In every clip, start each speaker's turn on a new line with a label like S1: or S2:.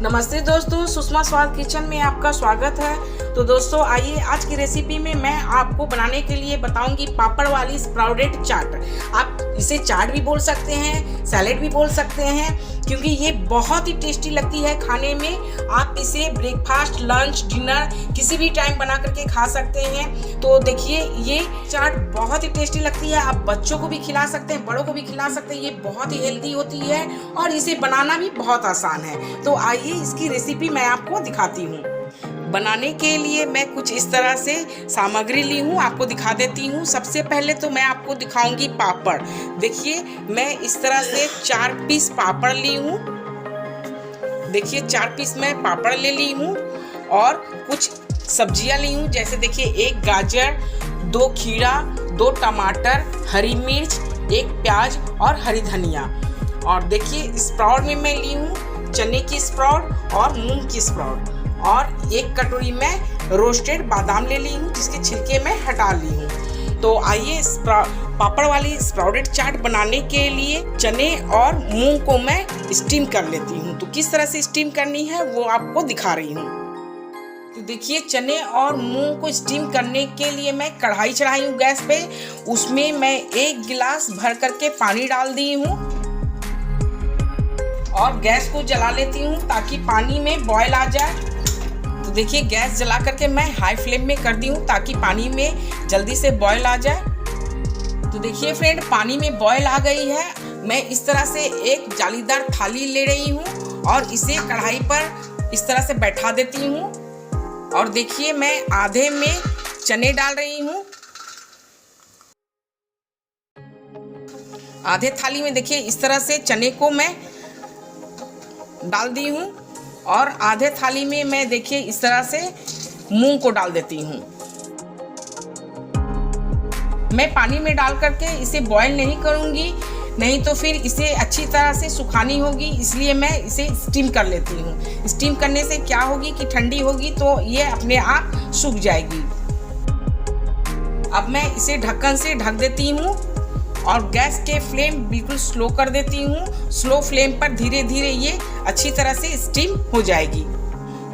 S1: नमस्ते दोस्तों, सुषमा स्वाद किचन में आपका स्वागत है। तो दोस्तों आइए आज की रेसिपी में मैं आपको बनाने के लिए बताऊंगी पापड़ वाली स्प्राउटेड चाट। आप इसे चाट भी बोल सकते हैं, सैलेड भी बोल सकते हैं, क्योंकि ये बहुत ही टेस्टी लगती है खाने में। आप इसे ब्रेकफास्ट, लंच, डिनर किसी भी टाइम बना करके खा सकते हैं। तो देखिए ये चाट बहुत ही टेस्टी लगती है। आप बच्चों को भी खिला सकते हैं, बड़ों को भी खिला सकते हैं। ये बहुत ही हेल्दी होती है और इसे बनाना भी बहुत आसान है। तो आइए इसकी रेसिपी मैं आपको दिखाती हूँ। बनाने के लिए मैं कुछ इस तरह से सामग्री ली हूँ, आपको दिखा देती हूँ। सबसे पहले तो मैं आपको दिखाऊंगी पापड़। देखिए मैं इस तरह से 4 पीस पापड़ ली हूँ। देखिए 4 पीस मैं पापड़ ले ली हूँ और कुछ सब्जियाँ ली हूँ। जैसे देखिए 1 गाजर, 2 खीरा, 2 टमाटर, हरी मिर्च, 1 प्याज और हरी धनिया। और देखिए स्प्राउट में मैं ली हूँ चने की स्प्राउट और मूंग की स्प्राउट, और 1 कटोरी में रोस्टेड बादाम ले ली हूँ जिसके छिलके मैं हटा ली हूँ। तो आइए पापड़ वाली स्प्राउटेड चाट बनाने के लिए चने और मूंग को मैं स्टीम कर लेती हूँ। तो किस तरह से स्टीम करनी है वो आपको दिखा रही हूँ। तो देखिए चने और मूंग को स्टीम करने के लिए मैं कढ़ाई चढ़ाई हूँ गैस पे। उसमें मैं 1 गिलास भर करके पानी डाल दी हूँ और गैस को जला लेती हूँ ताकि पानी में बॉयल आ जाए। तो देखिए गैस जला करके मैं हाई फ्लेम में कर दी हूँ ताकि पानी में जल्दी से बॉयल आ जाए। तो देखिए फ्रेंड पानी में बॉयल आ गई है। मैं इस तरह से एक जालीदार थाली ले रही हूँ और इसे कढ़ाई पर इस तरह से बैठा देती हूँ। और देखिए मैं आधे में चने डाल रही हूँ। आधे थाली में देखिए इस तरह से चने को मैं डाल दी हूँ और आधे थाली में मैं देखिए इस तरह से मूंग को डाल देती हूँ। मैं पानी में डाल करके इसे बॉईल नहीं करूँगी, नहीं तो फिर इसे अच्छी तरह से सुखानी होगी, इसलिए मैं इसे स्टीम कर लेती हूँ। स्टीम करने से क्या होगी कि ठंडी होगी तो ये अपने आप सूख जाएगी। अब मैं इसे ढक्कन से ढक देती हूँ और गैस के फ्लेम बिल्कुल स्लो कर देती हूँ। स्लो फ्लेम पर धीरे धीरे ये अच्छी तरह से स्टीम हो जाएगी।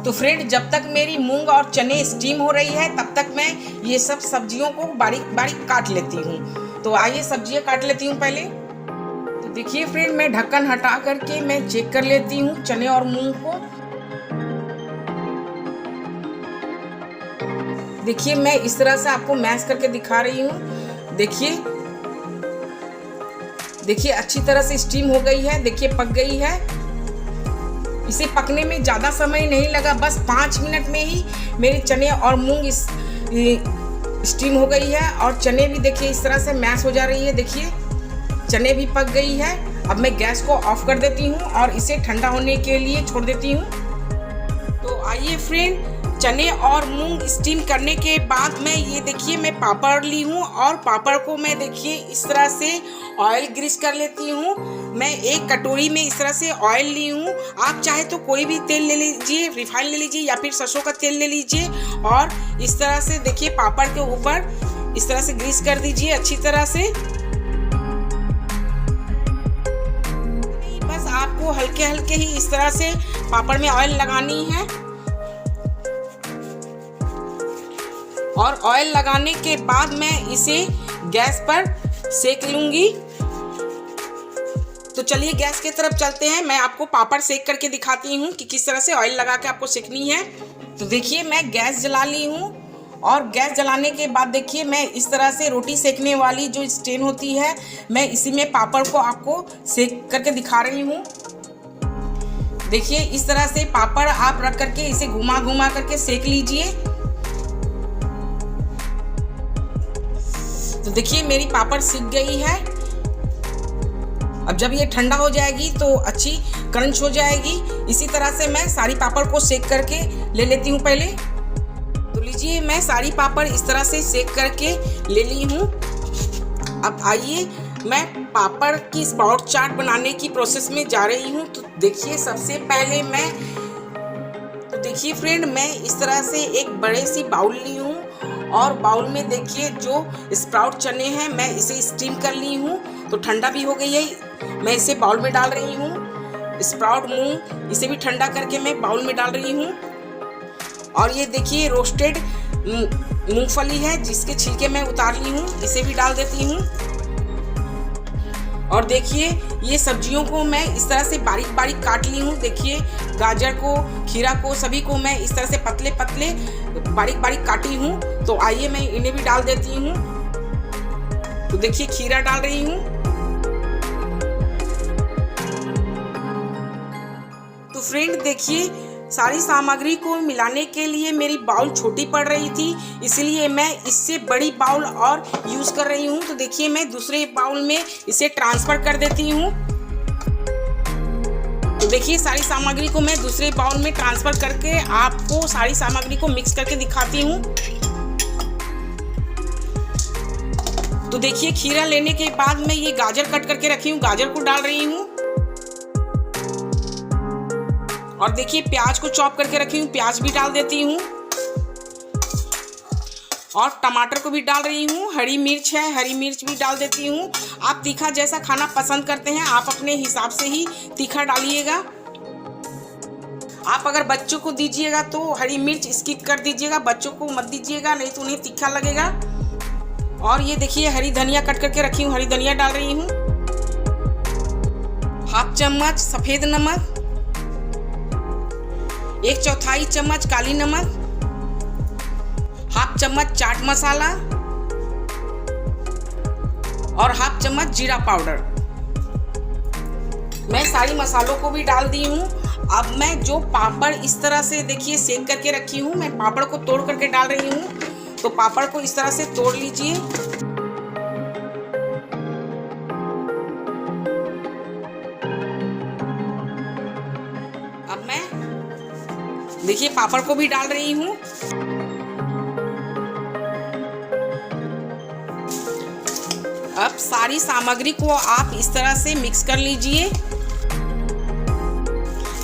S1: तो फ्रेंड जब तक मेरी मूंग और चने स्टीम हो रही है तब तक मैं ये सब सब्जियों को बारीक बारीक काट लेती हूँ। तो आइए सब्जियाँ काट लेती हूँ पहले। तो देखिए फ्रेंड मैं ढक्कन हटा करके मैं चेक कर लेती हूँ चने और मूंग को। देखिए मैं इस तरह से आपको मैश करके दिखा रही हूँ। देखिए अच्छी तरह से स्टीम हो गई है। देखिए पक गई है। इसे पकने में ज़्यादा समय नहीं लगा, बस 5 मिनट में ही मेरे चने और मूंग स्टीम हो गई है। और चने भी देखिए इस तरह से मैश हो जा रही है। देखिए चने भी पक गई है। अब मैं गैस को ऑफ कर देती हूँ और इसे ठंडा होने के लिए छोड़ देती हूँ। तो आइए फ्रेंड चने और मूंग स्टीम करने के बाद मैं ये देखिए मैं पापड़ ली हूँ और पापड़ को मैं देखिए इस तरह से ऑयल ग्रीस कर लेती हूँ। मैं 1 कटोरी में इस तरह से ऑयल ली हूँ। आप चाहे तो कोई भी तेल ले लीजिए, रिफाइंड ले लीजिए या फिर सरसों का तेल ले लीजिए। और इस तरह से देखिए पापड़ के ऊपर इस तरह से ग्रीस कर दीजिए अच्छी तरह से। बस आपको हल्के हल्के ही इस तरह से पापड़ में ऑयल लगानी है। और ऑयल लगाने के बाद मैं इसे गैस पर सेक लूंगी। तो चलिए गैस की तरफ चलते हैं। मैं आपको पापड़ सेक करके दिखाती हूँ कि किस तरह से ऑयल लगा के आपको सेकनी है। तो देखिए मैं गैस जला ली हूँ और गैस जलाने के बाद देखिए मैं इस तरह से रोटी सेकने वाली जो स्टैंड होती है मैं इसी में पापड़ को आपको सेक करके दिखा रही हूँ। देखिए इस तरह से पापड़ आप रख करके इसे घुमा घुमा करके सेक लीजिए। तो देखिए मेरी पापड़ सिक गई है। अब जब ये ठंडा हो जाएगी तो अच्छी क्रंच हो जाएगी। इसी तरह से मैं सारी पापड़ को सेक करके ले लेती हूँ पहले। तो लीजिए मैं सारी पापड़ इस तरह से सेक करके ले ली हूँ। अब आइए मैं पापड़ की स्प्राउट चाट बनाने की प्रोसेस में जा रही हूँ। तो देखिए सबसे पहले देखिए फ्रेंड मैं इस तरह से एक बड़े सी बाउल ली हूँ और बाउल में देखिए जो स्प्राउट चने हैं मैं इसे स्टीम कर ली हूँ। तो ठंडा भी हो गई है, मैं इसे बाउल में डाल रही हूँ। स्प्राउट मूंग, इसे भी ठंडा करके मैं बाउल में डाल रही हूँ। और ये देखिए रोस्टेड मूंगफली है जिसके छिलके मैं उतार ली हूँ, इसे भी डाल देती हूँ। और देखिए ये सब्जियों को मैं इस तरह से बारीक बारीक काट ली हूँ। देखिए गाजर को, खीरा को, सभी को मैं इस तरह से पतले पतले बारीक बारीक काटी हूँ। तो आइए मैं इन्हें भी डाल देती हूँ। तो देखिए खीरा डाल रही हूँ। तो फ्रेंड देखिए सारी सामग्री को मिलाने के लिए मेरी बाउल छोटी पड़ रही थी, इसलिए मैं इससे बड़ी बाउल और यूज़ कर रही हूँ। तो देखिए मैं दूसरे बाउल में इसे ट्रांसफ़र कर देती हूँ। तो देखिए सारी सामग्री को मैं दूसरे बाउल में ट्रांसफ़र करके आपको सारी सामग्री को मिक्स करके दिखाती हूँ। तो देखिए खीरा लेने के बाद मैं ये गाजर कट करके रखी हूँ, गाजर को डाल रही हूँ। और देखिए प्याज को चॉप करके रखी हूँ, प्याज भी डाल देती हूँ। और टमाटर को भी डाल रही हूँ। हरी मिर्च है, हरी मिर्च भी डाल देती हूँ। आप तीखा जैसा खाना पसंद करते हैं आप अपने हिसाब से ही तीखा डालिएगा। आप अगर बच्चों को दीजिएगा तो हरी मिर्च स्किप कर दीजिएगा, बच्चों को मत दीजिएगा, नहीं तो उन्हें तीखा लगेगा। और ये देखिए हरी धनिया कट करके रखी हूँ, हरी धनिया डाल रही हूँ। हाफ चम्मच सफ़ेद नमक, 1/4 चम्मच काली नमक, हाफ चम्मच चाट मसाला और हाफ चम्मच जीरा पाउडर। मैं सारी मसालों को भी डाल दी हूँ। अब मैं जो पापड़ इस तरह से देखिए सेक करके रखी हूँ, मैं पापड़ को तोड़ करके डाल रही हूँ। तो पापड़ को इस तरह से तोड़ लीजिए। अब मैं देखिए पापड़ को भी डाल रही हूँ। अब सारी सामग्री को आप इस तरह से मिक्स कर लीजिए।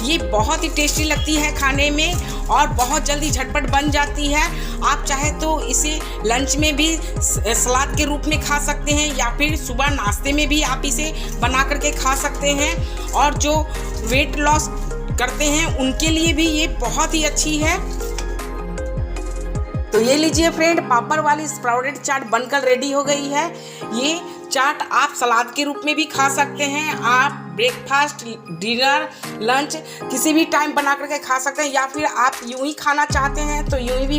S1: ये बहुत ही टेस्टी लगती है खाने में और बहुत जल्दी झटपट बन जाती है। आप चाहे तो इसे लंच में भी सलाद के रूप में खा सकते हैं या फिर सुबह नाश्ते में भी आप इसे बना करके खा सकते हैं। और जो वेट लॉस करते हैं उनके लिए भी ये बहुत ही अच्छी है। तो ये लीजिए फ्रेंड, पापड़ वाली स्प्राउटेड चाट बनकर रेडी हो गई है। ये चाट आप सलाद के रूप में भी खा सकते हैं, आप ब्रेकफास्ट, डिनर, लंच किसी भी टाइम बना करके खा सकते हैं, या फिर आप यूं ही खाना चाहते हैं तो यूं ही भी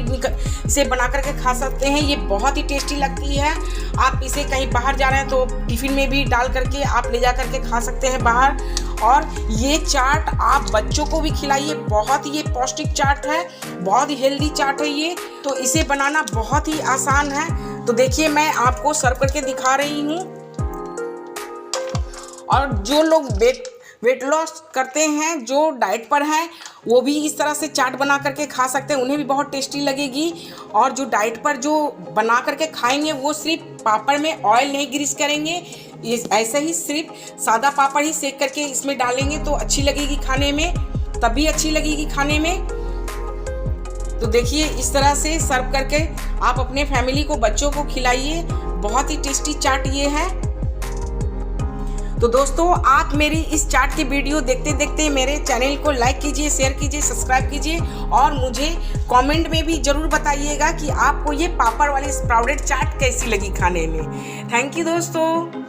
S1: इसे बना करके खा सकते हैं। ये बहुत ही टेस्टी लगती है। आप इसे कहीं बाहर जा रहे हैं तो टिफ़िन में भी डाल करके आप ले जा करके खा सकते हैं बाहर। और ये चाट आप बच्चों को भी खिलाइए, बहुत ही ये पौष्टिक चाट है, बहुत ही हेल्दी चाट है ये। तो इसे बनाना बहुत ही आसान है। तो देखिए मैं आपको सर्व करके दिखा रही हूँ। और जो लोग वेट लॉस करते हैं, जो डाइट पर हैं, वो भी इस तरह से चाट बना करके खा सकते हैं, उन्हें भी बहुत टेस्टी लगेगी। और जो डाइट पर जो बना करके खाएंगे वो सिर्फ पापड़ में ऑयल नहीं ग्रीस करेंगे, ये ऐसे ही सिर्फ सादा पापड़ ही सेक करके इसमें डालेंगे तो अच्छी लगेगी खाने में, तभी अच्छी लगेगी खाने में। तो देखिए इस तरह से सर्व करके आप अपने फैमिली को, बच्चों को खिलाइए। बहुत ही टेस्टी चाट ये है। तो दोस्तों आप मेरी इस चाट की वीडियो देखते देखते मेरे चैनल को लाइक कीजिए, शेयर कीजिए, सब्सक्राइब कीजिए और मुझे कमेंट में भी ज़रूर बताइएगा कि आपको ये पापड़ वाली स्प्राउटेड चाट कैसी लगी खाने में। थैंक यू दोस्तों।